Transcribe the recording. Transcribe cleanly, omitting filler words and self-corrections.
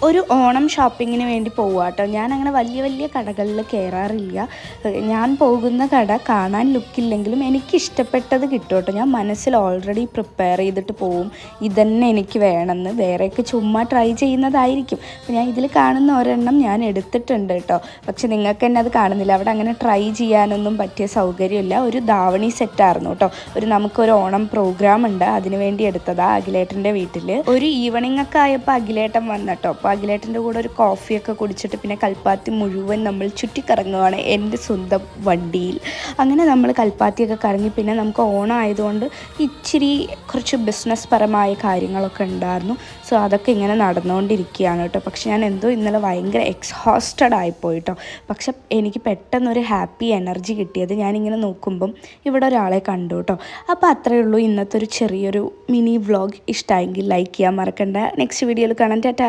ഒരു ഓണം ഷോപ്പിങ്ങിന് വേണ്ടി പോവുക കേട്ടോ. ഞാനങ്ങനെ വലിയ വലിയ കടകളിൽ കയറാറില്ല. ഞാൻ പോകുന്ന കട കാണാൻ ലുക്കില്ലെങ്കിലും എനിക്കിഷ്ടപ്പെട്ടത് കിട്ടും കേട്ടോ. ഞാൻ മനസ്സിൽ ഓൾറെഡി പ്രിപ്പയർ ചെയ്തിട്ട് പോവും, ഇതന്നെ എനിക്ക് വേണമെന്ന്. വേറെയൊക്കെ ചുമ്മാ ട്രൈ ചെയ്യുന്നതായിരിക്കും. അപ്പോൾ ഞാൻ ഇതിൽ കാണുന്ന ഒരെണ്ണം ഞാൻ എടുത്തിട്ടുണ്ട് കേട്ടോ. പക്ഷെ നിങ്ങൾക്ക് തന്നെ അത് കാണുന്നില്ല. അവിടെ അങ്ങനെ ട്രൈ ചെയ്യാനൊന്നും പറ്റിയ സൗകര്യമില്ല. ഒരു ധാവണി സെറ്റായിരുന്നു കേട്ടോ. നമുക്കൊരു ഓണം പ്രോഗ്രാം ഉണ്ട്, അതിന് വേണ്ടി എടുത്തതാണ് അഖിലേട്ടൻ്റെ വീട്ടിൽ. ഒരു ഈവനിങ് ഒക്കെ ആയപ്പോൾ അഖിലേട്ടൻ വന്നിട്ടോ. അപ്പോൾ അഖിലേട്ടൻ്റെ കൂടെ ഒരു കോഫിയൊക്കെ കുടിച്ചിട്ട് പിന്നെ കൽപ്പാത്തി മുഴുവൻ നമ്മൾ ചുറ്റിക്കറങ്ങുകയാണ് എൻ്റെ സ്വന്തം വണ്ടിയിൽ. അങ്ങനെ നമ്മൾ കൽപ്പാത്തിയൊക്കെ കറങ്ങി. പിന്നെ നമുക്ക് ഓണം ആയതുകൊണ്ട് ഇച്ചിരി കുറച്ച് ബിസിനസ് പരമായ കാര്യങ്ങളൊക്കെ ഉണ്ടായിരുന്നു. സോ അതൊക്കെ ഇങ്ങനെ നടന്നുകൊണ്ടിരിക്കുകയാണ് കേട്ടോ. പക്ഷെ ഞാൻ എന്തോ ഇന്നലെ ഭയങ്കര എക്സ്ഹോസ്റ്റഡ് ആയിപ്പോയിട്ടോ. പക്ഷെ എനിക്ക് പെട്ടെന്നൊരു ഹാപ്പി എനർജി കിട്ടിയത് ഞാനിങ്ങനെ നോക്കുമ്പം ഇവിടെ ഒരാളെ കണ്ടു കേട്ടോ. അപ്പോൾ അത്രയേ ഉള്ളൂ ഇന്നത്തെ ഒരു ചെറിയൊരു മിനി വ്ളോഗ്. ഇഷ്ടമായെങ്കിൽ ലൈക്ക് ചെയ്യാൻ മറക്കണ്ട. നെക്സ്റ്റ് വീഡിയോയിൽ കാണാൻ. ടാറ്റാ.